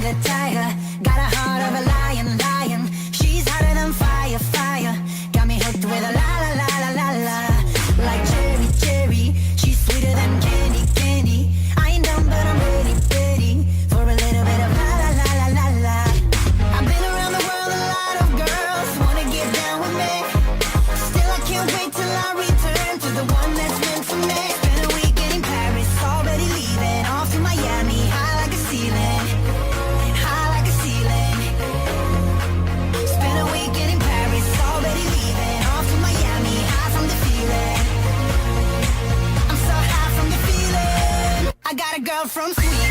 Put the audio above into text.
like a tiger, got a heart of a lion, lion. She's hotter than fire, fire. Got me hooked with a la la la la la la. Like cherry, cherry. She's sweeter than candy, candy. I ain't dumb, but I'm ready, ready for a little bit of la la la la la la. I've been around the world, a lot of girls wanna get down with me. Still, I can't wait till I return to the one that's meant for me. Spent a weekend in Paris, already leaving. Off to Miami, high like a ceiling, high like a ceiling. Spent a weekend in Paris, already leaving. Off to Miami, high from the feeling. I'm so high from the feeling. I got a girl from Sweden.